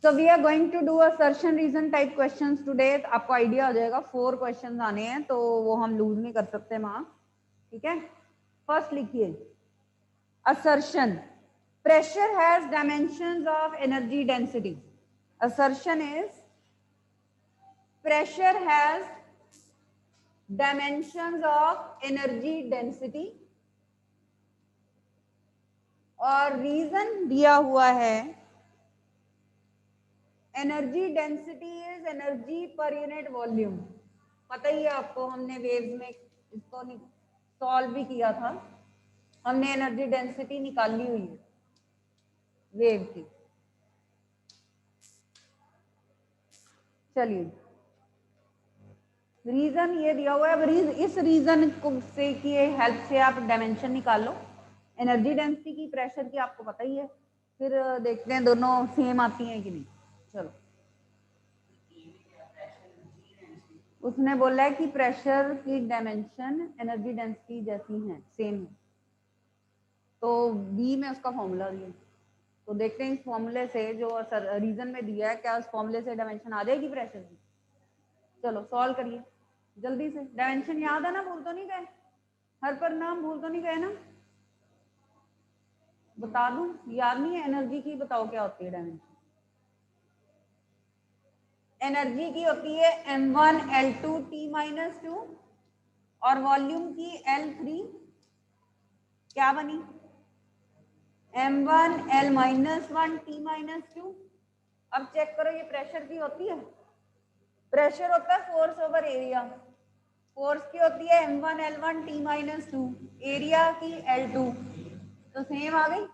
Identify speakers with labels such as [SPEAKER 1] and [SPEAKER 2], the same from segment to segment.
[SPEAKER 1] So we are going to do assertion reason type questions today. आपको idea आ जाएगा 4 questions आने हैं तो वो हम लूज नहीं कर सकते मार्क्स, ठीक है। फर्स्ट लिखिए assertion, pressure has dimensions of energy density. Assertion is pressure has dimensions of energy density और रीजन दिया हुआ है energy density is energy per unit volume. पता ही है आपको, हमने वेव्स में इसको सॉल्व भी किया था, हमने एनर्जी डेंसिटी निकाली हुई है वेव की। चलिए रीजन ये दिया हुआ है, अब इस रीजन को से की हेल्प से आप डायमेंशन निकाल लो एनर्जी डेंसिटी की, प्रेशर की आपको पता ही है, फिर देखते हैं दोनों सेम आती हैं कि नहीं। चलो उसने बोला है कि प्रेशर की डायमेंशन एनर्जी डेंसिटी जैसी हैं, सेम है, तो बी में उसका फॉर्मूला दिया। तो देखते हैं इस फॉर्मूले से जो रीजन में दिया है क्या उस फॉर्मूले से डायमेंशन आ जाएगी प्रेशर की। चलो सॉल्व करिए जल्दी से। डायमेंशन याद है ना, भूल तो नहीं गए? हर पर नाम भूल तो नहीं गए ना? बता दूं, याद नहीं है? एनर्जी की बताओ क्या होती है डायमेंशन। एनर्जी की होती है m1 L2 T-2 और वॉल्यूम की L3 क्या बनी m1 L-1 T-2। अब चेक करो ये प्रेशर की होती है, प्रेशर होता है फोर्स ओवर एरिया, फोर्स की होती है m1 L1 T-2, एरिया की L2, तो सेम आ गई।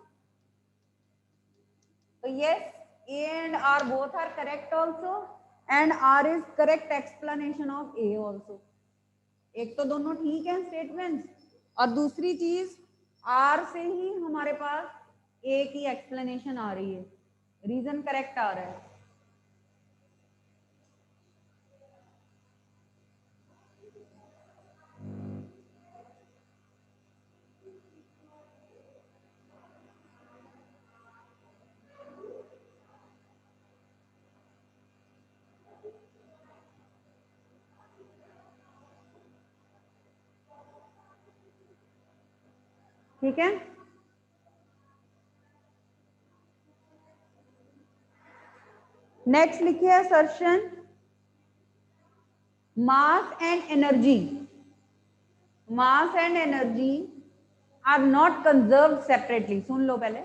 [SPEAKER 1] तो yes A and R both are correct also and R is correct explanation of A also। एक तो दोनों ठीक है स्टेटमेंट्स, और दूसरी चीज R से ही हमारे पास A की एक्सप्लेनेशन आ रही है, रीजन करेक्ट आ रहा है। ठीक है, नेक्स्ट लिखिए assertion mass and energy, mass and energy are not conserve separately. सुन लो पहले,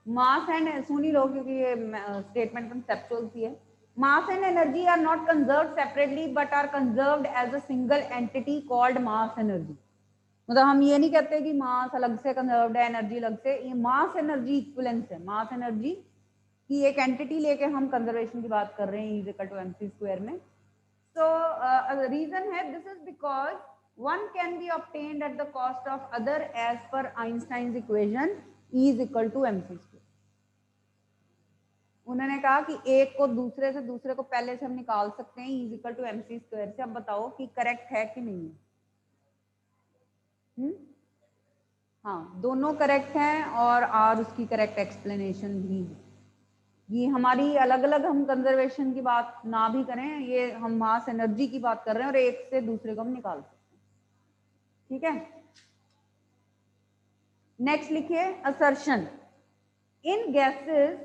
[SPEAKER 1] मास एंड सुन ही लो क्योंकि ये स्टेटमेंट कंसेप्चुअल सी है। Mass and energy are not conserve separately but are conserved as a single entity called mass energy. मतलब हम ये नहीं कहते कि मास अलग से कंजर्व्ड है एनर्जी अलग से, ये मास एनर्जी इक्विवेलेंस है, मास एनर्जी की एक एंटिटी लेके हम कंजर्वेशन की बात कर रहे हैं is equal to m c square में। So reason है this is because one can be obtained at the cost of other as per Einstein's equation E is equal to mc square। उन्होंने कहा कि एक को दूसरे से दूसरे को पहले से हम निकाल सकते हैं E is equal to mc square से। अब बताओ कि करेक्ट है कि नहीं है? हाँ दोनों करेक्ट हैं और R उसकी करेक्ट एक्सप्लेनेशन भी है। ये हमारी अलग अलग हम कंजर्वेशन की बात ना भी करें, ये हम मास एनर्जी की बात कर रहे हैं और एक से दूसरे को हम निकाल सकते हैं, ठीक है। नेक्स्ट लिखिए assertion in gases,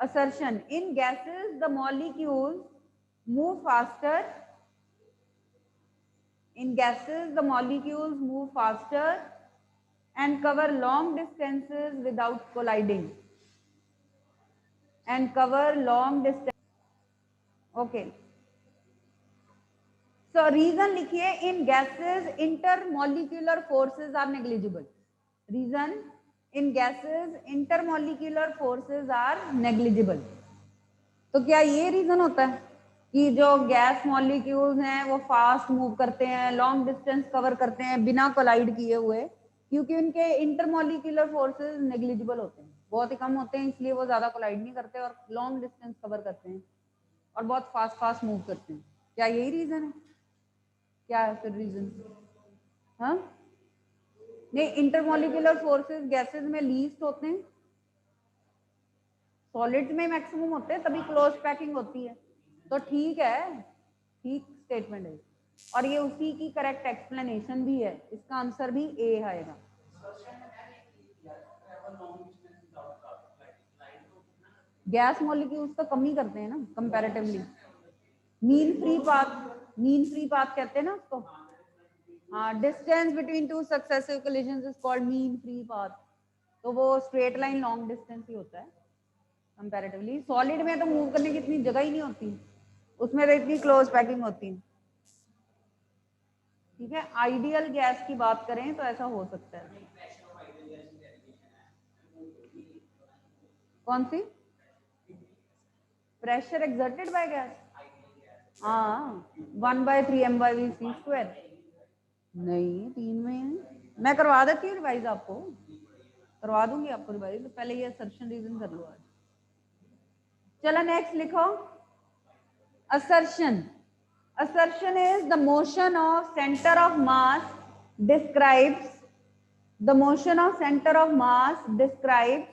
[SPEAKER 1] assertion in gases the molecules move faster, in gases the molecules move faster and cover long distances without colliding, and cover long distance, okay। so reason लिखिए in gases intermolecular forces are negligible, reason in gases intermolecular forces are negligible। तो क्या ये reason होता है कि जो gas molecules हैं वो फास्ट मूव करते हैं, लॉन्ग डिस्टेंस कवर करते हैं बिना कोलाइड किए हुए, क्योंकि उनके इंटरमॉलिक्यूलर फोर्सेस नेग्लिजिबल होते हैं, बहुत ही कम होते हैं, इसलिए वो ज्यादा कोलाइड नहीं करते और लॉन्ग डिस्टेंस कवर करते हैं और बहुत फास्ट मूव करते हैं। क्या यही रीजन है? क्या है फिर रीजन? हाँ नहीं, इंटरमॉलिक्यूलर फोर्सेस गैसेस में लीस्ट होते हैं, सॉलिड्स में मैक्सिमम होते हैं तभी क्लोज पैकिंग होती है। तो ठीक है, ठीक स्टेटमेंट है और ये उसी की करेक्ट एक्सप्लेनेशन भी है। इसका आंसर भी ए आएगा। गैस मॉलिक्यूल्स तो कम ही करते हैं ना कंपैरेटिवली। मीन फ्री पाथ कहते हैं ना उसको। हाँ, distance between two successive collisions is called mean free path. तो वो स्ट्रेट लाइन लॉन्ग डिस्टेंस ही होता है कंपैरेटिवली। सॉलिड में तो मूव करने की इतनी जगह ही नहीं होती, उसमें तो इतनी क्लोज पैकिंग होती है। ठीक है, आइडियल गैस की बात करें तो ऐसा हो सकता है। कौन सी? Pressure exerted by gas? हाँ, 1/3 mv/c²। नहीं, 3 में है। मैं करवा देती हूँ रिवाइज, आपको करवा दूंगी आपको रिवाइज। तो पहले ये असर्शन रीजन कर लो आज। चलो नेक्स्ट लिखो। Assertion. Assertion is the motion of center of mass describes the motion of center of mass describes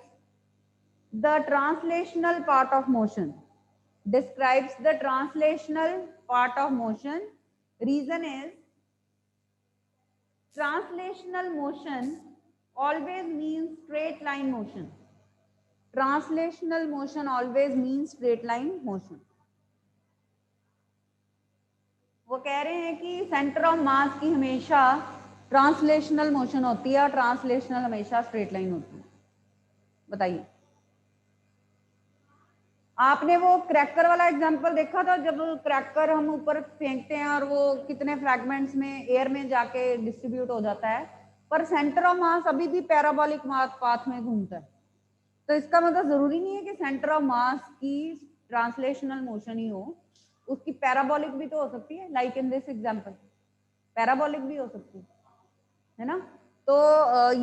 [SPEAKER 1] the translational part of motion. Describes the translational part of motion. Reason is translational motion always means straight line motion. Translational motion always means straight line motion. वो कह रहे हैं कि centre of mass की हमेशा translational motion होती है और ट्रांसलेशनल हमेशा स्ट्रेट लाइन होती है। बताइए, आपने वो क्रैकर वाला एग्जांपल देखा था? जब क्रैकर हम ऊपर फेंकते हैं और वो कितने फ्रैगमेंट्स में एयर में जाके डिस्ट्रीब्यूट हो जाता है, पर सेंटर ऑफ मास अभी भी पैराबोलिक पाथ में घूमता है। तो इसका मतलब जरूरी नहीं है कि सेंटर ऑफ मास की ट्रांसलेशनल मोशन ही हो, उसकी पैराबोलिक भी तो हो सकती है। Like in this example parabolic भी हो सकती है ना। तो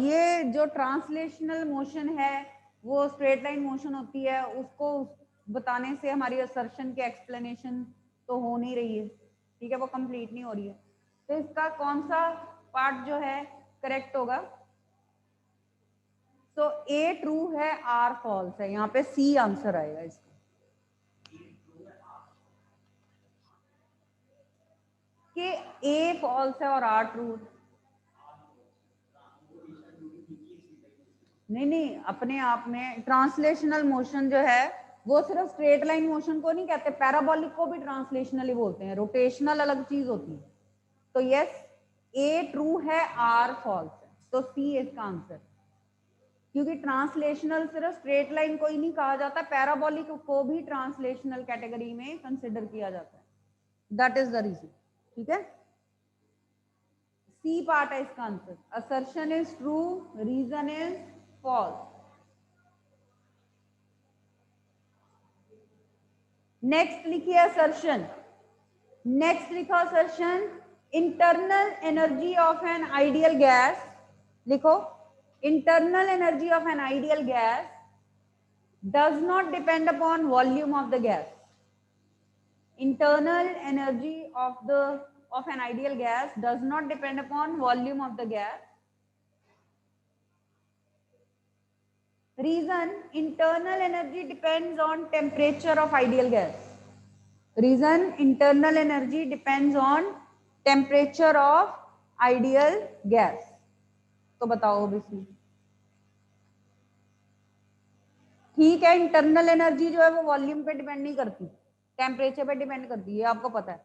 [SPEAKER 1] ये जो ट्रांसलेशनल मोशन है वो स्ट्रेट लाइन मोशन होती है, उसको बताने से हमारी असर्शन की एक्सप्लेनेशन तो हो नहीं रही है। ठीक है, वो कंप्लीट नहीं हो रही है। तो इसका कौन सा पार्ट जो है करेक्ट होगा? तो ए ट्रू है, आर फॉल्स है। यहाँ पे सी आंसर आएगा इसका। कि ए फॉल्स है और आर ट्रू। नहीं, अपने आप में ट्रांसलेशनल मोशन जो है वो सिर्फ स्ट्रेट लाइन मोशन को नहीं कहते, पैराबोलिक को भी ट्रांसलेशनली बोलते हैं। रोटेशनल अलग चीज होती है। तो यस, ए ट्रू है, आर फॉल्स है। तो सी इसका आंसर, क्योंकि ट्रांसलेशनल सिर्फ स्ट्रेट लाइन को ही नहीं कहा जाता, पैराबोलिक को भी ट्रांसलेशनल कैटेगरी में कंसिडर किया जाता है। That is the reason. ठीक है, सी पार्ट है इसका answer. Assertion is true, reason is false. Next लिखिए असर्शन। नेक्स्ट लिखो assertion, internal energy of an ideal gas. लिखो, internal energy of an ideal gas does not depend upon volume of the gas. Internal energy of an ideal gas does not depend upon volume of the gas. Reason, internal energy depends on temperature of ideal gas. Reason, internal energy depends on temperature of ideal gas. तो बताओ obviously। ठीक है, internal energy जो है वो volume पे depend नहीं करती, टेम्परेचर पे डिपेंड करती है, आपको पता है।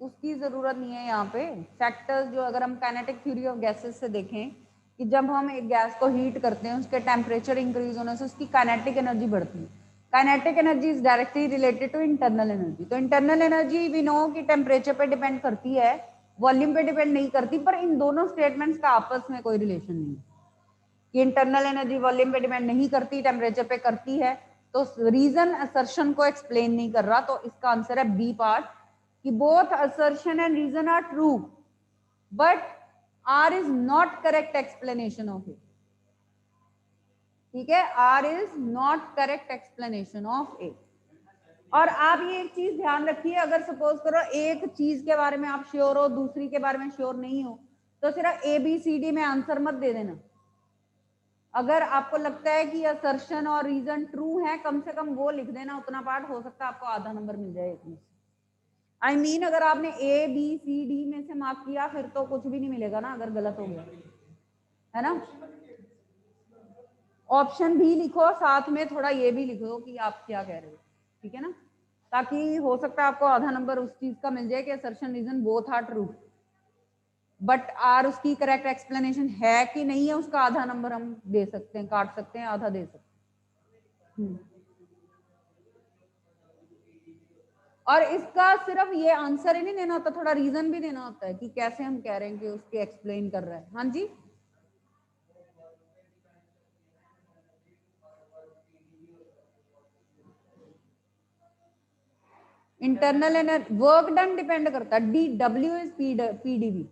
[SPEAKER 1] उसकी जरूरत नहीं है यहाँ पे। फैक्टर्स जो, अगर हम काइनेटिक थ्योरी ऑफ गैसेस से देखें कि जब हम एक गैस को हीट करते हैं उसके टेम्परेचर इंक्रीज होने से उसकी काइनेटिक एनर्जी बढ़ती है। Kinetic energy is directly related to internal energy. तो इंटरनल एनर्जी वी नो कि टेम्परेचर पे डिपेंड करती है, वॉल्यूम पे डिपेंड नहीं करती। पर इन दोनों स्टेटमेंट्स का आपस में कोई रिलेशन नहीं है कि इंटरनल एनर्जी वॉल्यूम पे डिपेंड नहीं करती, टेम्परेचर पे करती है। तो रीजन असर्शन को एक्सप्लेन नहीं कर रहा। तो इसका आंसर है बी पार्ट, कि both assertion and reason are true but R is not correct explanation of it. ठीक है, R is not correct explanation of it. और आप ये एक चीज ध्यान रखिए, अगर सपोज करो एक चीज के बारे में आप श्योर हो, दूसरी के बारे में श्योर नहीं हो, तो सिर्फ ए बी सी डी में आंसर मत दे देना। अगर आपको लगता है कि असर्शन और रीजन ट्रू है, कम से कम वो लिख देना, उतना पार्ट हो सकता है आपको आधा नंबर मिल जाए इसमें। आई मीन अगर आपने ए बी सी डी में से मार्क किया फिर तो कुछ भी नहीं मिलेगा ना, अगर गलत हो गया, है ना। ऑप्शन भी लिखो, साथ में थोड़ा ये भी लिखो कि आप क्या कह रहे हो, ठीक है ना, ताकि हो सकता है आपको आधा नंबर उस चीज का मिल जाए कि assertion reason both are true, but R उसकी करेक्ट एक्सप्लेनेशन है कि नहीं है, उसका आधा नंबर हम दे सकते हैं, काट सकते हैं, आधा दे सकते हैं। और इसका सिर्फ ये आंसर ही नहीं देना होता, थोड़ा रीजन भी देना होता है कि कैसे हम कह रहे हैं कि उसके एक्सप्लेन कर रहा है। हाँ जी, internal energy work done depend करता है, डी डब्ल्यू इज पीडीवी,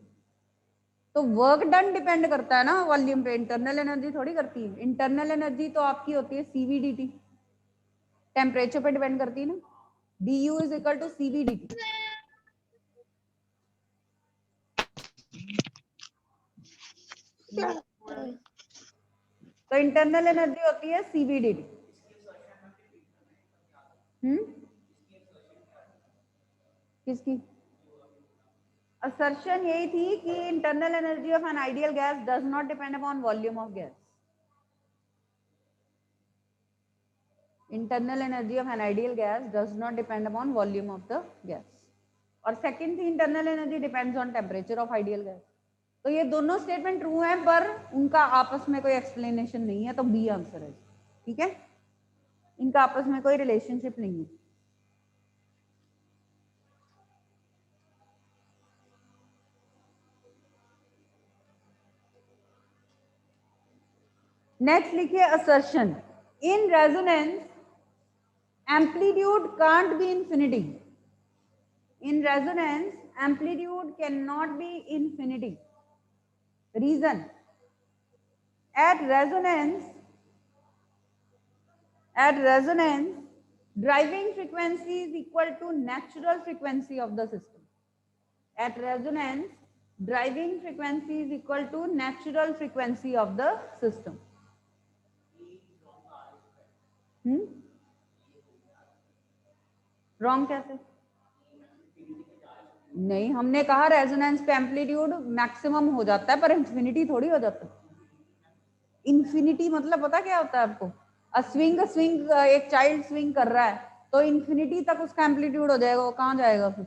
[SPEAKER 1] तो वर्क डन डिपेंड करता है ना वॉल्यूम पे, इंटरनल एनर्जी थोड़ी करती है। इंटरनल एनर्जी तो आपकी होती है सीवीडीटी, टेम्परेचर पे डिपेंड करती है ना, D U is equal to CVDT. तो इंटरनल एनर्जी होती है सीवीडीटी। किसकी असर्शन यही थी कि internal energy of an ideal gas does not depend upon volume of gas. Internal energy of an ideal gas does not depend upon volume of the gas. और second थी internal energy depends on temperature of ideal gas. तो ये दोनों statement true हैं, पर उनका आपस में कोई एक्सप्लेनेशन नहीं है, तो बी आंसर है, ठीक है, इनका आपस में कोई रिलेशनशिप नहीं है। नेक्स्ट लिखिए assertion, in resonance amplitude can't be infinity. In resonance, amplitude cannot be infinity. Reason: at resonance, driving frequency is equal to natural frequency of the system. At resonance, driving frequency is equal to natural frequency of the system. Wrong कैसे? नहीं, हमने कहा resonance पे amplitude maximum हो जाता है, पर infinity थोड़ी हो जाता है। इंफिनिटी मतलब पता क्या होता है आपको? स्विंग एक चाइल्ड स्विंग कर रहा है तो इंफिनिटी तक उसका एम्पलीट्यूड हो जाएगा, वो कहाँ जाएगा फिर?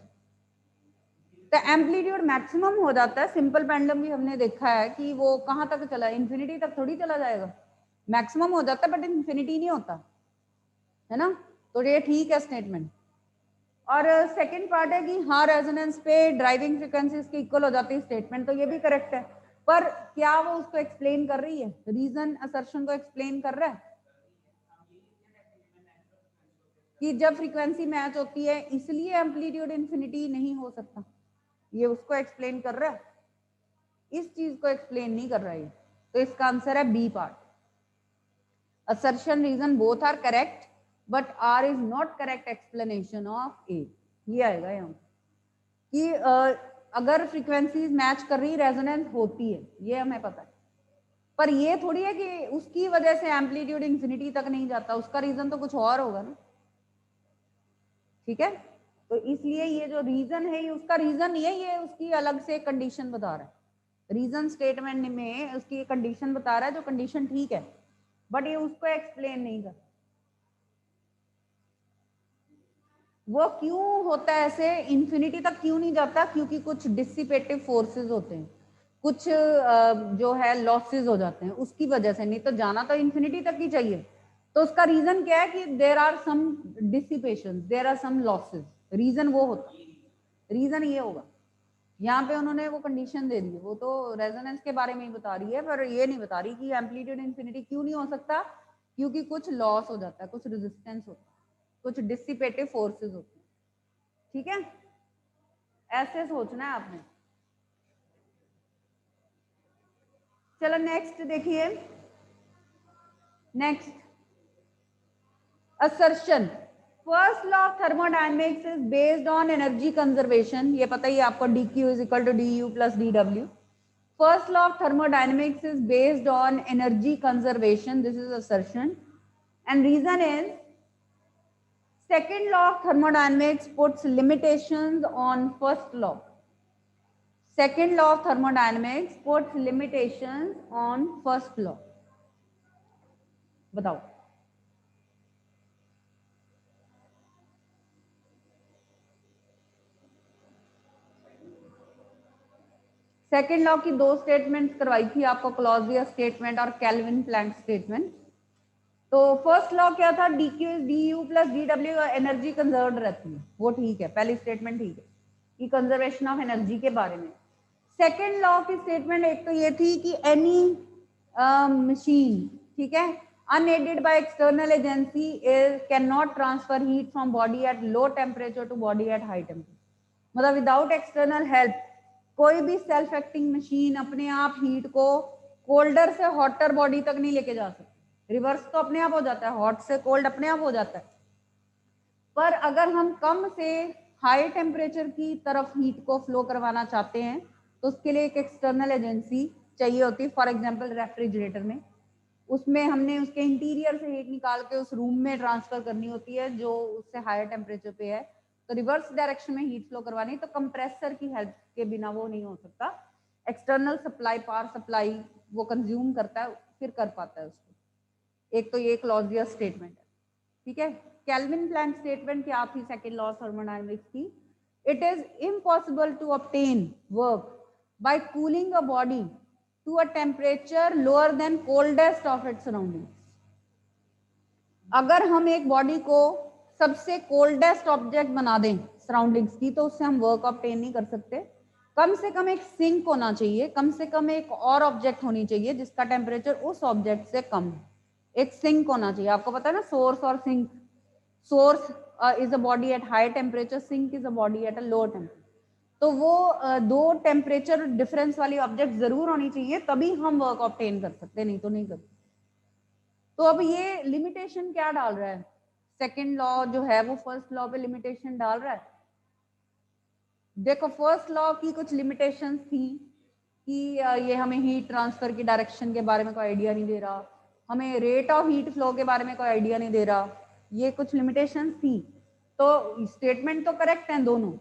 [SPEAKER 1] तो एम्पलीट्यूड मैक्सिमम हो जाता है। सिंपल पेंडुलम भी हमने देखा है कि वो कहाँ तक चला, इंफिनिटी तक थोड़ी चला जाएगा, मैक्सिमम हो जाता है बट इंफिनिटी नहीं होता, है ना। तो ये ठीक है स्टेटमेंट। और सेकंड पार्ट है कि हाँ रेजोनेंस पे ड्राइविंग फ्रीक्वेंसी इसके इक्वल हो जाती है, स्टेटमेंट तो ये भी करेक्ट है, पर क्या वो उसको एक्सप्लेन कर रही है? रीजन असर्शन को एक्सप्लेन कर रहा है कि जब फ्रीक्वेंसी मैच होती है इसलिए एम्पलीट्यूड इंफिनिटी नहीं हो सकता, ये उसको एक्सप्लेन कर रहा है, इस चीज को एक्सप्लेन नहीं कर रहा है। तो इसका आंसर है B part, assertion reason both are correct but R is not correct explanation of A. ये आएगा यहाँ कि अगर फ्रीक्वेंसीज मैच कर रही रेजोनेंस होती है, ये हमें पता है, पर ये थोड़ी है कि उसकी वजह से एम्पलीट्यूड इंफिनिटी तक नहीं जाता, उसका रीजन तो कुछ और होगा ना, ठीक है। तो इसलिए ये जो रीजन है ये उसका रीजन नहीं है, ये उसकी अलग से कंडीशन बता रहा है, रीजन स्टेटमेंट में उसकी कंडीशन बता रहा है जो कंडीशन ठीक है, बट ये उसको एक्सप्लेन नहीं कर। वो क्यों होता है ऐसे, इंफिनिटी तक क्यों नहीं जाता? क्योंकि कुछ डिसिपेटिव फोर्सेस होते हैं, कुछ जो है लॉसेस हो जाते हैं, उसकी वजह से, नहीं तो जाना तो इंफिनिटी तक ही चाहिए। तो उसका रीजन क्या है कि there are some dissipation, there are some losses, reason वो होता है, रीजन ये होगा। यहाँ पे उन्होंने वो कंडीशन दे दी, वो तो रेजोनेंस के बारे में ही बता रही है, पर ये नहीं बता रही कि एम्पलीट्यूड इंफिनिटी क्यों नहीं हो सकता, क्योंकि कुछ लॉस हो जाता है, कुछ रेजिस्टेंस होता है, कुछ डिसिपेटिव फोर्सेस होते हैं, ठीक है, ऐसे सोचना है आपने। चलो नेक्स्ट देखिए, next assertion, first law of thermodynamics is based on energy conservation, ये पता ही आपको, dq is equal to du plus dw। First law of thermodynamics is based on energy conservation. This is assertion, and reason is second law of thermodynamics puts limitations on first law. Second law of thermodynamics puts limitations on first law. बताओ. Second law की दो statement करवाई थी आपको, Clausius statement और kelvin Planck statement. तो first law क्या था, D Q D you plus D W, energy conserve रहती है, वो ठीक है, पहली स्टेटमेंट ठीक है, कि कंजर्वेशन ऑफ एनर्जी के बारे में. सेकेंड लॉ की स्टेटमेंट एक तो ये थी कि एनी मशीन, ठीक है, unaided by external agency cannot transfer heat from body at low temperature to body at high temperature. मतलब विदाउट एक्सटर्नल हेल्प कोई भी सेल्फ एक्टिंग मशीन अपने आप हीट को कोल्डर से हॉटर बॉडी तक नहीं लेके जा सकती. रिवर्स तो अपने आप हो जाता है, हॉट से कोल्ड अपने आप हो जाता है, पर अगर हम कम से हाई टेम्परेचर की तरफ हीट को फ्लो करवाना चाहते हैं तो उसके लिए एक एक्सटर्नल एजेंसी चाहिए होती है. फॉर एग्जांपल रेफ्रिजरेटर में, उसमें हमने उसके इंटीरियर से हीट निकाल के उस रूम में ट्रांसफर करनी होती है जो उससे हायर टेम्परेचर पे है, तो रिवर्स डायरेक्शन में हीट फ्लो करवानी, तो कंप्रेसर की हेल्प के बिना वो नहीं हो सकता. एक्सटर्नल सप्लाई, पावर सप्लाई वो कंज्यूम करता है, फिर कर पाता है उसको. एक तो ये क्लॉजियस स्टेटमेंट है, ठीक है. केल्विन प्लैंक स्टेटमेंट क्या थी सेकेंड लॉ ऑफ थर्मोडायनामिक्स की? It is impossible to obtain work by cooling a body to a temperature lower than coldest of its surroundings. अगर हम एक बॉडी को सबसे कोल्डेस्ट ऑब्जेक्ट बना दें सराउंडिंग्स की, तो उससे हम वर्क ऑब्टेन नहीं कर सकते. कम से कम एक सिंक होना चाहिए, कम से कम एक और ऑब्जेक्ट होनी चाहिए जिसका टेम्परेचर उस ऑब्जेक्ट से कम है. एक सिंक होना चाहिए. आपको पता है ना, सोर्स और sink. Source is a body at high temperature, sink is a body at a lower temperature. तो वो दो टेम्परेचर डिफरेंस वाली ऑब्जेक्ट जरूर होनी चाहिए, तभी हम वर्क ऑब्टेन कर सकते, नहीं तो नहीं कर सकते. तो अब ये लिमिटेशन क्या डाल रहा है, सेकेंड लॉ जो है वो फर्स्ट लॉ पे लिमिटेशन डाल रहा है. देखो, फर्स्ट लॉ की कुछ लिमिटेशंस थी कि ये हमें हीट ट्रांसफर की डायरेक्शन के बारे में कोई आइडिया नहीं दे रहा, हमें रेट ऑफ हीट फ्लो के बारे में कोई आइडिया नहीं दे रहा, ये कुछ लिमिटेशंस थी. तो स्टेटमेंट तो करेक्ट है दोनों,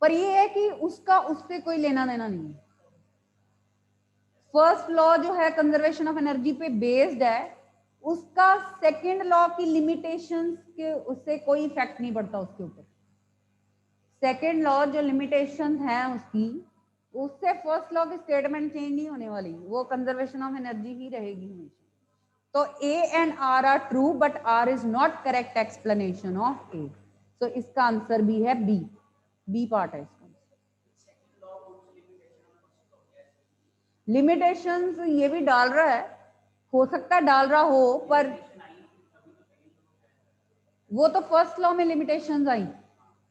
[SPEAKER 1] पर ये है कि उसका उससे कोई लेना देना नहीं है. फर्स्ट लॉ जो है कंजर्वेशन ऑफ एनर्जी पे बेस्ड है, उसका सेकेंड लॉ की लिमिटेशंस के उससे कोई इफेक्ट नहीं पड़ता उसके ऊपर. सेकेंड लॉ जो लिमिटेशन है उसकी, उससे फर्स्ट लॉ की स्टेटमेंट चेंज नहीं होने वाली, वो कंजर्वेशन ऑफ एनर्जी ही रहेगी हमेशा. तो A and R are true, but R is not correct explanation of A. तो इसका आंसर भी है बी. बी पार्ट है इसका. लिमिटेशंस ये भी डाल रहा है, हो सकता है डाल रहा हो, पर वो तो फर्स्ट लॉ में लिमिटेशंस आई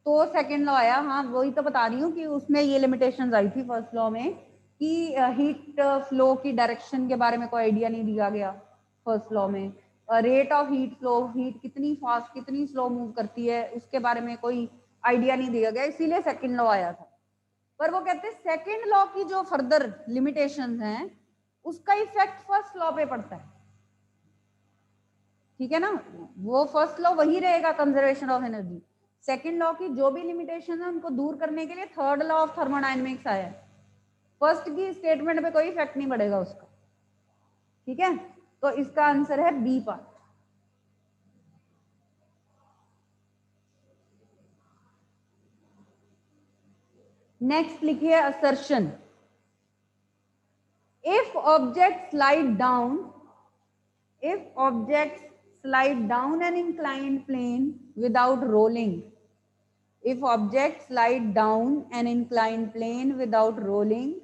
[SPEAKER 1] तो सेकंड लॉ आया. हाँ, वही तो बता रही हूँ कि उसमें ये लिमिटेशंस आई थी फर्स्ट लॉ में कि हीट फ्लो की डायरेक्शन के बारे में कोई आइडिया नहीं दिया गया फर्स्ट लॉ में. Rate of heat flow, heat कितनी फास्ट कितनी स्लो मूव करती है, उसके बारे में कोई आइडिया नहीं दिया गया, इसीलिए सेकंड लॉ आया था. पर वो कहते हैं सेकंड लॉ की जो फर्दर लिमिटेशंस हैं उसका इफेक्ट फर्स्ट लॉ पे पड़ता है, ठीक है ना. वो फर्स्ट लॉ वही रहेगा, conservation of energy. Second law की जो भी लिमिटेशन है उनको दूर करने के लिए थर्ड लॉ ऑफ थर्मोडायनेमिक्स आया है. फर्स्ट की स्टेटमेंट पे कोई इफेक्ट नहीं पड़ेगा उसका, ठीक है. तो इसका आंसर है बी पार्ट. नेक्स्ट लिखिए assertion. If object slide down, if objects slide down an inclined plane without rolling, if objects slide down an inclined plane without rolling,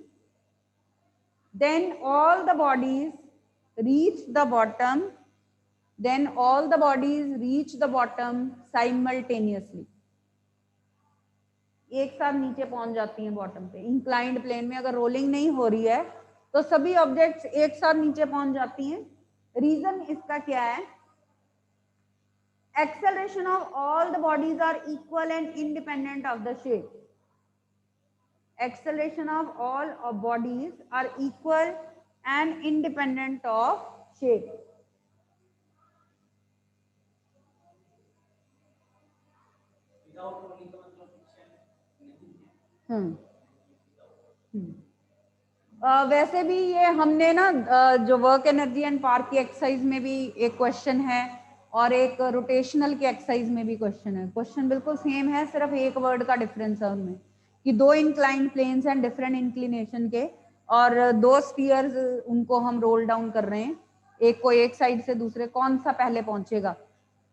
[SPEAKER 1] then all the bodies reach the bottom, then all the bodies reach the bottom simultaneously. एक साथ नीचे पहुंच जाती हैं bottom पे. Inclined plane में अगर rolling नहीं हो रही है तो सभी ऑब्जेक्ट्स एक साथ नीचे पहुंच जाती हैं. रीजन इसका क्या है? Acceleration of all the bodies are equal and independent of the shape. acceleration of all of bodies are equal and independent of shape. वैसे भी ये हमने ना जो वर्क एनर्जी एंड पार्क की एक्सरसाइज में भी एक क्वेश्चन है और एक रोटेशनल की एक्सरसाइज में भी क्वेश्चन है. क्वेश्चन बिल्कुल सेम है, सिर्फ एक वर्ड का डिफरेंस है उनमें कि दो inclined planes and different inclination के और दो स्फीयर्स, उनको हम रोल डाउन कर रहे हैं, एक को एक साइड से दूसरे, कौन सा पहले पहुंचेगा.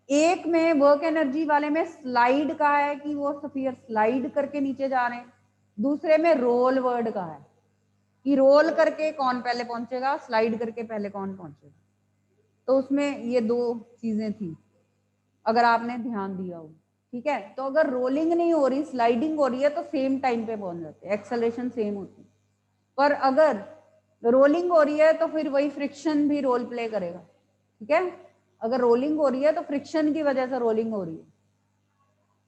[SPEAKER 1] एक में वर्क एनर्जी वाले में स्लाइड का है कि वो स्फीयर स्लाइड करके नीचे जा रहे हैं, दूसरे में रोल वर्ड का है कि रोल करके कौन पहले पहुंचेगा, स्लाइड करके पहले कौन पहुंचेगा. तो उसमें ये दो चीजें थी, अगर आपने ध्यान दिया हो. ठीक है, तो अगर रोलिंग नहीं हो रही, स्लाइडिंग हो रही है, तो सेम टाइम पे पहुंच जाते हैं, एक्सेलरेशन सेम होती है. पर अगर रोलिंग हो रही है तो फिर वही फ्रिक्शन भी रोल प्ले करेगा. ठीक है, अगर रोलिंग हो रही है तो फ्रिक्शन की वजह से रोलिंग हो रही है,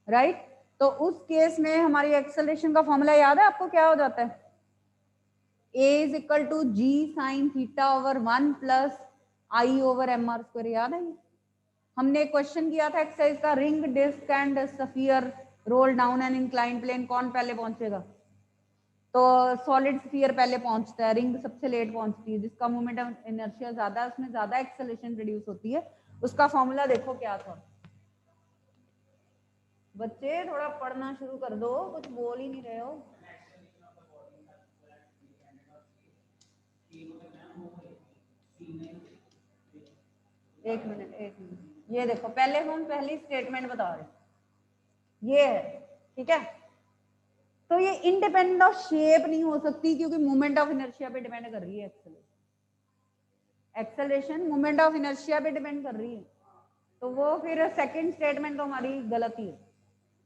[SPEAKER 1] राइट. तो उस केस में हमारी एक्सेलरेशन का फॉर्मूला याद है आपको, क्या हो जाता है, A is equal to G sin theta over 1 plus I over mr square. याद है, हमने क्वेश्चन किया था एक्सरसाइज का, ring, disc and sphere roll down an inclined plane, कौन पहले पहुंचेगा. तो सॉलिड स्फीयर पहले पहुंचता है, रिंग सबसे लेट पहुंचती है, जिसका मोमेंट ऑफ इनर्शिया ज्यादा है उसमें ज्यादा एक्सेलरेशन प्रोड्यूस होती है. उसका फॉर्मूला देखो क्या था. बच्चे थोड़ा पढ़ना शुरू कर दो, कुछ बोल ही नहीं रहे हो. एक मिनट, ये देखो, पहले हम पहली स्टेटमेंट बता रहे, ये है. ठीक है, तो ये इंडिपेंडेंट ऑफ शेप नहीं हो सकती क्योंकि मोमेंट ऑफ इनर्शिया पे डिपेंड कर रही है. एक्सेलरेशन मोमेंट ऑफ इनर्शिया पे डिपेंड कर रही है, तो वो फिर सेकंड स्टेटमेंट तो हमारी गलत ही है,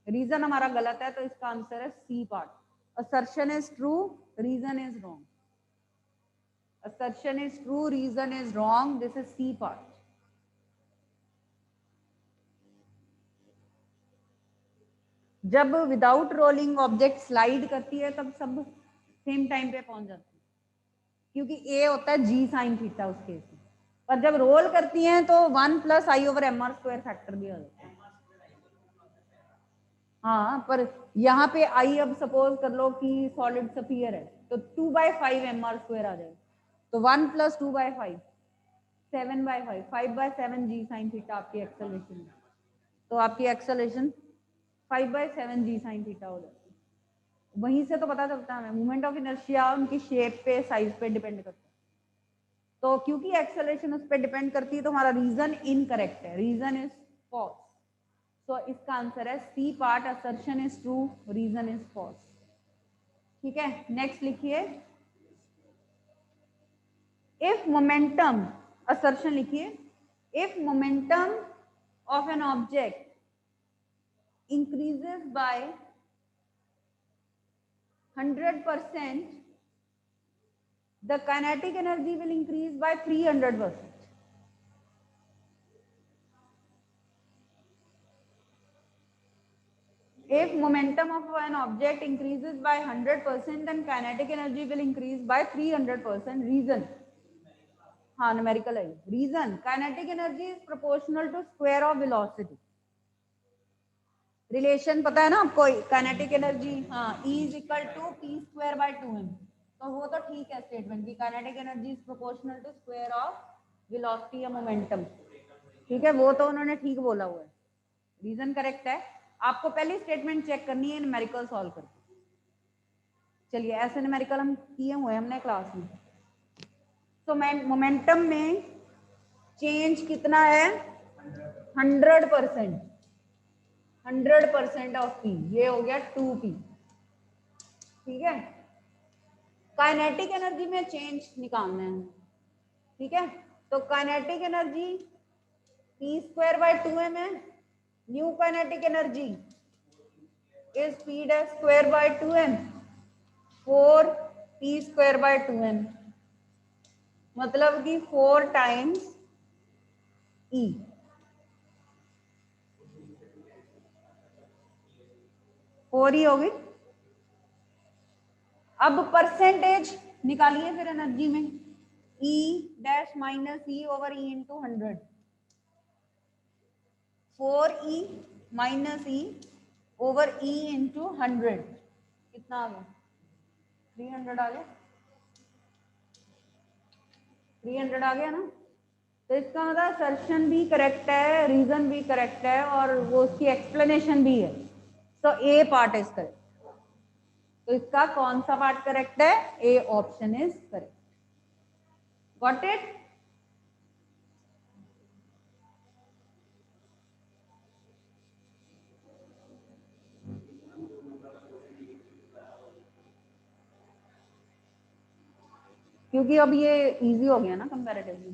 [SPEAKER 1] रीजन हमारा गलत है, तो इसका आंसर है C part. Assertion is true, reason is wrong. assertion is true, reason is wrong. This is C part. जब विदाउट रोलिंग ऑब्जेक्ट स्लाइड करती है तब सब सेम टाइम पे पहुंच जाती है क्योंकि ए होता है जी साइन थीटा उस केस में. पर जब रोल करती हैं तो 1 plus I over m r square factor भी आ जाता है. हाँ, पर यहाँ पे आई अब सपोज कर लो कि सॉलिड स्फीयर है तो 2/5 एम आर स्क्वायर आ जाएगा. तो 1 प्लस 2/5 7/5 5/7 जी साइन थीटा आपकी एक्सेलरेशन. तो आपकी एक्सेलरेशन 5/7 जी साइन थीटा हो जाती है. वहीं से तो पता चलता है हमें मूवमेंट ऑफ इनर्शिया उनकी शेप पे, साइज पे डिपेंड करता है. तो क्योंकि एक्सेलरेशन उस पर डिपेंड करती है तो हमारा रीजन इनकरेक्ट है, रीजन इज फॉल्स. तो इसका आंसर है C part, assertion is true, reason is false. ठीक है, नेक्स्ट लिखिए. इफ मोमेंटम, असर्शन लिखिए, if momentum of an object increases by 100%, the kinetic energy will increase by 300%. If momentum of an object increases by 100%, then kinetic energy will increase by 300%. Reason, हाँ numerical है. Reason, kinetic energy is proportional to square of velocity. Relation पता है ना आपको, kinetic energy, हाँ, E is equal to P square by 2m. तो वो तो ठीक है स्टेटमेंट की kinetic energy is proportional to square of velocity या मोमेंटम. ठीक है, वो तो उन्होंने ठीक बोला हुआ है, रीजन करेक्ट है. आपको पहली स्टेटमेंट चेक करनी है न्यूमेरिकल सॉल्व करके. चलिए, ऐसे न्यूमेरिकल हम किए हुए हैं हमने क्लास में. तो मोमेंटम में चेंज कितना है, 100%. 100% ऑफ पी, ये हो गया 2p. ठीक है, काइनेटिक एनर्जी में चेंज निकालना है. ठीक है, तो kinetic energy P square by 2m है. New kinetic energy is P dash square by 2m 4p square by 2m, मतलब कि 4 टाइम्स E. 4 ही होगी. अब परसेंटेज निकालिए फिर एनर्जी में, E dash minus E over E into 100, 4E minus E over E into 100 कितना आ गया, 300 आ गया, 300 आ गया ना। तो इसका मतलब असर्शन भी करेक्ट है, रीजन भी करेक्ट है, और वो उसकी एक्सप्लेनेशन भी है। तो ए पार्ट इज करेक्ट। तो इसका कौन सा पार्ट करेक्ट है, A option is correct. Got it. क्योंकि अब ये इजी हो गया ना कंपैरेटिवली,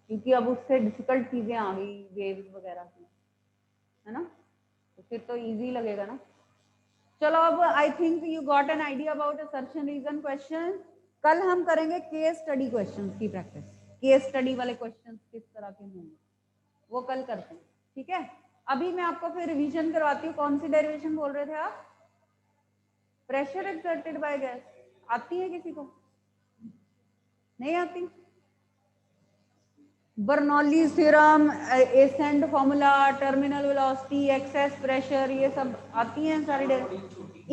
[SPEAKER 1] क्योंकि अब उससे डिफिकल्ट चीजें आ गई वेव्स वगैरह की, है ना, तो फिर तो इजी लगेगा ना। चलो अब I think you got an idea about assertion reason question. कल हम करेंगे केस स्टडी क्वेश्चंस की प्रैक्टिस। केस स्टडी वाले क्वेश्चंस किस तरह के होंगे वो कल करते हैं, ठीक है। अभी मैं आपको फिर रिवीजन करवाती हूँ। कौन सी डेरिवेशन बोल रहे थे आप, प्रेशर एक्सर्टेड बाय गैस, आती है किसी को, नहीं आती। Bernoulli's theorem, ascent formula, terminal velocity, excess pressure, ये सब आती हैं सारी,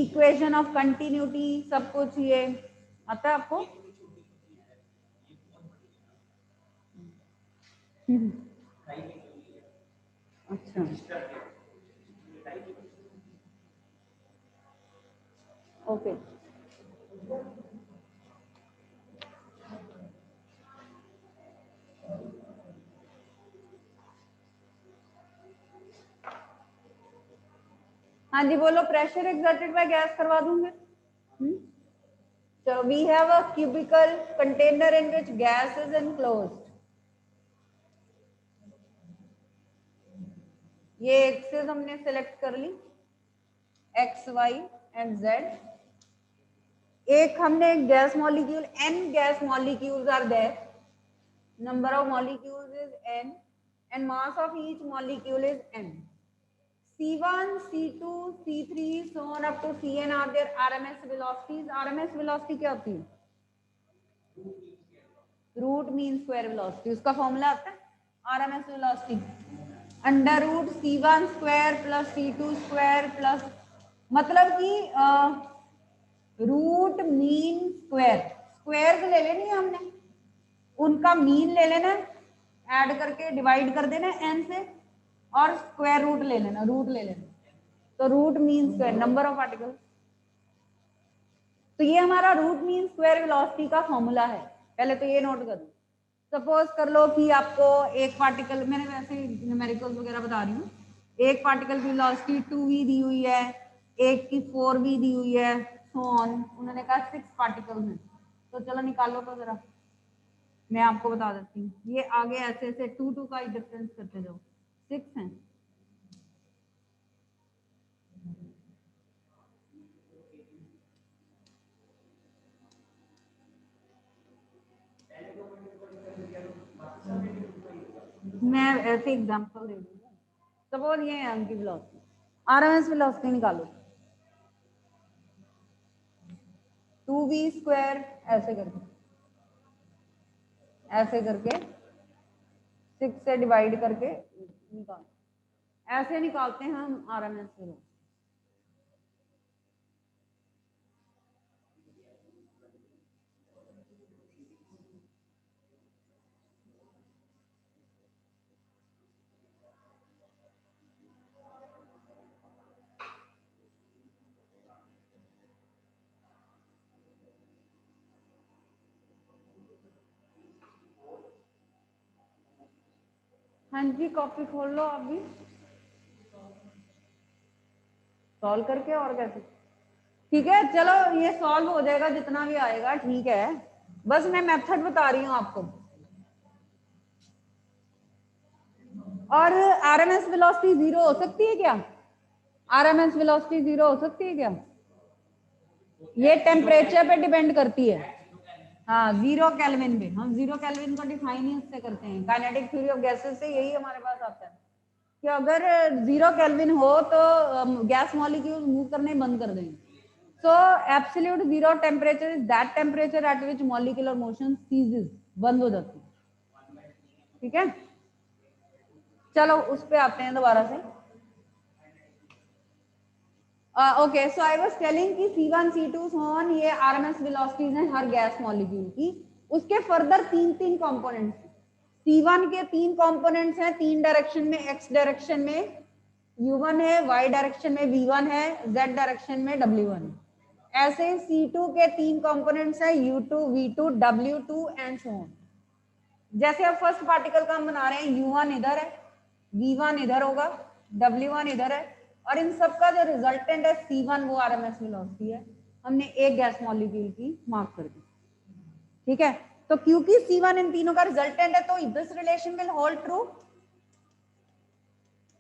[SPEAKER 1] इक्वेशन ऑफ कंटिन्यूटी, सब कुछ ये आता है आपको। अच्छा, ओके। हाँ जी बोलो, प्रेशर एक्सर्टेड बाय गैस करवा दूंगे। So we have a cubical container in which gas is enclosed. ये एक्सेस हमने सेलेक्ट कर ली, एक्स वाई एंड जेड। एक हमने gas molecule, n gas molecules are there, number of molecules is n and mass of each molecule is n. C1, C2, C3 so on up to Cn are their RMS velocities. RMS velocity क्या होती है, root mean square velocity, उसका formula आता है RMS velocity under root C1 square plus C2 square plus, मतलब कि root mean square, square ले लेनी है हमने, उनका मीन ले लेना, ऐड करके डिवाइड कर देना n से, और स्क्वायर रूट ले लेना, रूट ले लेना, तो root mean square number of particle. तो ये हमारा रूट मीन स्क्वायर वेलोसिटी का फॉर्मूला है, पहले तो ये नोट कर लो। सपोज कर लो कि आपको एक पार्टिकल, मैंने वैसे न्यूमेरिकल्स वगैरह बता रही हूँ, एक पार्टिकल की वेलोसिटी 2v दी हुई है, एक की 4v दी हुई है, सो ऑन, उन्होंने कहा 6 पार्टिकल्स हैं, तो चलो निकालो तो जरा, मैं आपको बता देती हूँ। ये आगे ऐसे ऐसे 2 का ही डिफरेंस करते जाओ, 6 हैं। मैं ऐसे एग्जांपल दे दूंगा, सपोज ये है उनकी वेलोसिटी, आरएमएस वेलोसिटी निकालो, 2v स्क्वायर ऐसे करके 6 से डिवाइड करके निकाल, ऐसे निकालते हैं हम आरएमएस वेलोसिटी। हाँ जी, कॉपी खोल लो आप भी, सॉल्व करके, और कैसे, ठीक है। चलो ये सॉल्व हो जाएगा जितना भी आएगा, ठीक है, बस मैं मेथड बता रही हूँ आपको। और आरएमएस वेलोसिटी 0 हो सकती है क्या, आरएमएस वेलोसिटी 0 हो सकती है क्या, ये टेम्परेचर पे डिपेंड करती है। हाँ, 0 केल्विन पे, हम 0 केल्विन को डिफाइन ही उससे करते हैं, काइनेटिक थ्योरी ऑफ गैसेस से यही हमारे पास आता है कि अगर 0 केल्विन हो तो गैस मॉलिक्यूल मूव करने बंद कर देंगे, So absolute zero temperature is that temperature at which molecular motion ceases, बंद हो जाती है. ठीक है, चलो उस पे आते हैं दोबारा से. Okay, so I was telling कि C1 C2 so on ये RMS वेलोसिटीज हैं हर गैस मॉलिक्यूल की. उसके फर्दर तीन कंपोनेंट्स. C1 के 3 कंपोनेंट्स हैं 3 डायरेक्शन में, x डायरेक्शन में U1 है, y डायरेक्शन में V1 है, z डायरेक्शन में W1 है. ऐसे C2 के 3 कंपोनेंट्स हैं U2, V2, W2 and so on. जैसे अब फर्स्ट पार्टिकल का हम बना रहे हैं, U1 इधर है, V1 इधर होगा, W1 इधर है, और इन सबका जो रिजल्टेंट है C1 वो RMS वेलोसिटी है. हमने एक गैस मॉलिक्यूल की मार्क कर दी. ठीक है, तो क्योंकि C1 इन तीनों का रिजल्टेंट है तो this relation will hold true.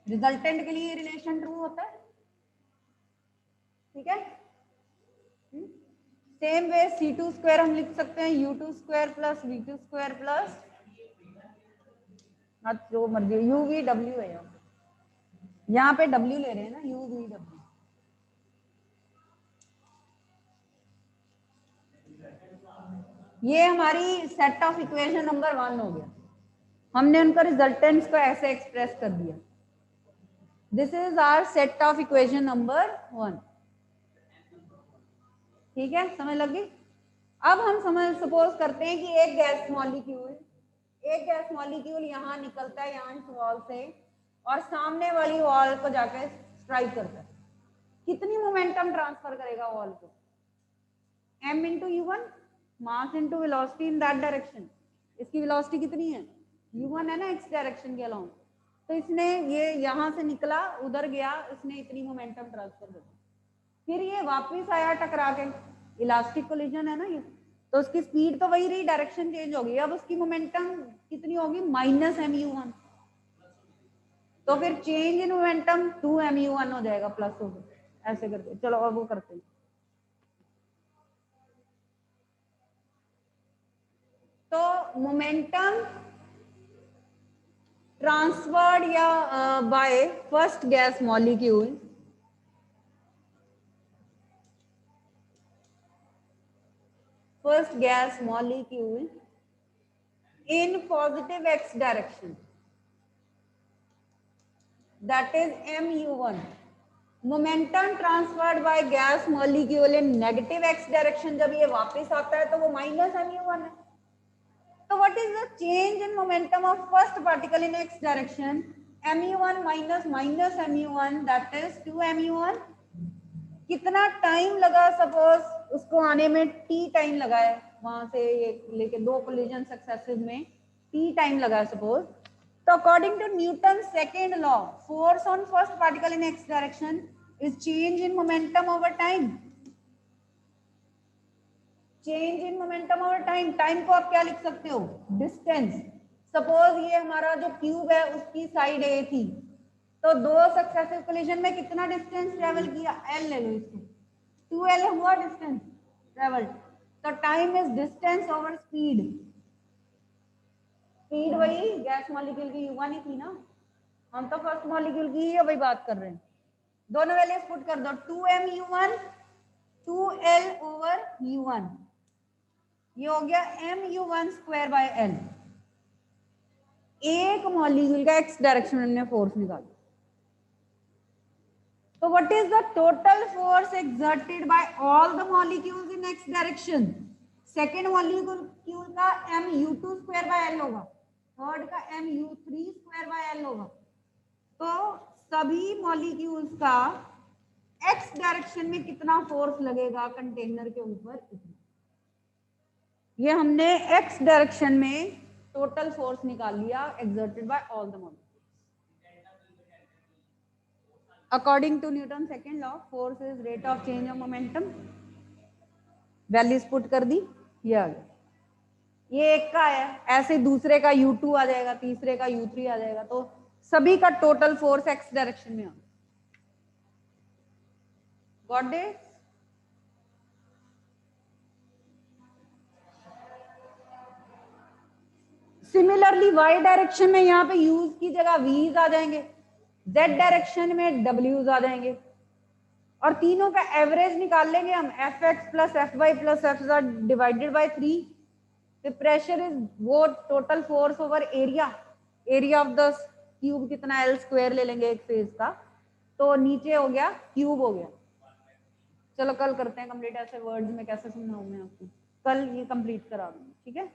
[SPEAKER 1] Resultant के लिए रिलेशन ट्रू होता है. ठीक है, सेम वे C2 स्क्वायर हम लिख सकते हैं U2 square plus V2 square plus जो मर्जी UVW है. यहाँ पे W ले रहे हैं ना, UVW. ये हमारी सेट ऑफ इक्वेशन नंबर 1 हो गया. हमने उनका रिजल्टेंट्स को ऐसे एक्सप्रेस कर दिया. This is our set of equation number 1. ठीक है, समझ लगी. अब हम सपोज करते हैं कि एक गैस मॉलिक्यूल यहाँ निकलता है, यहाँ इस वॉल से, और सामने वाली वॉल को जाकर स्ट्राइक करता है. कितनी मोमेंटम ट्रांसफर करेगा वॉल को? m into U1, mass into velocity in that direction. इसकी वेलोसिटी कितनी है? U1 है ना, x डायरेक्शन के अलाउंग. तो इसने ये यहाँ से निकला, उधर गया, इसने इतनी मोमेंटम ट्रांसफर कर दी. फिर ये वापस आया टकरा के, इलास्टिक कोलिजन है ना ये, तो उसकी स्पीड तो वही रही, डायरेक्शन चेंज हो गई. अब उसकी मोमेंटम कितनी होगी? -mu1. तो फिर चेंज इन मोमेंटम 2mu1 हो जाएगा, प्लस हो गया, ऐसे करके. चलो अब वो करते हैं. तो मोमेंटम ट्रांसफर्ड या by first gas molecule in positive x direction, that is mu1. Momentum transferred by gas molecule in negative x direction, जब ये वापस आता है तो वो -mu1 है. तो what is the change in momentum of first particle in x direction? mu1 minus mu1, that is 2mu1. कितना टाइम लगा? सपोज उसको आने में t टाइम लगा है, वहां से ये लेके 2 कोलिजन सक्सेसिव में t टाइम लगा है सपोज. तो according to Newton second law, force on first particle in x direction is change in momentum over time. Change in momentum over time. Time को आप क्या लिख सकते हो? डिस्टेंस. सपोज ये हमारा जो क्यूब है उसकी साइड A थी, तो 2 सक्सेसिव कोलिजन में कितना डिस्टेंस ट्रेवल किया? L ले लो इसको, 2L हुआ डिस्टेंस ट्रेवल. तो time is distance over speed. Speed वही गैस मॉलिक्यूल की U1 ही थी ना, हम तो फर्स्ट मॉलिक्यूल की ही वही बात कर रहे हैं. दोनों वैल्यूज पुट कर दो, 2mu1 2L ओवर U1. ये हो गया mu1 स्क्वायर बाय L. एक मॉलिक्यूल का x डायरेक्शन में हमने फोर्स निकाला. तो what is the total force exerted by all the molecules in x direction? Second molecule का mu2 स्क्वायर बाय L होगा, थर्ड का mu3 स्क्वायर बाय L होगा. तो सभी मॉलिक्यूल्स का x डायरेक्शन में कितना फोर्स लगेगा कंटेनर के ऊपर? ये हमने x डायरेक्शन में टोटल फोर्स निकाल लिया, exerted by all the molecules. According to Newton's second law, force is rate of change of momentum. Values put कर दी, ये आ गया. ये एक का है, ऐसे दूसरे का U2 आ जाएगा, तीसरे का U3 आ जाएगा. तो सभी का टोटल फोर्स x डायरेक्शन में आ. Got it? Similarly y direction में यहाँ पे यूज की जगह v's आ जाएंगे, z डायरेक्शन में w's आ जाएंगे. और तीनों का एवरेज निकाल लेंगे हम, F X plus F Y plus F Z divided by 3। the pressure is वो total force over area, area of the cube कितना एल स्क्वायर ले लेंगे एक फेज का, तो नीचे हो गया क्यूब हो गया। चलो कल करते हैं कंप्लीट, ऐसे वर्ड्स में कैसे समझाऊं मैं आपको, कल ये कंप्लीट करा दूंगी, ठीक है।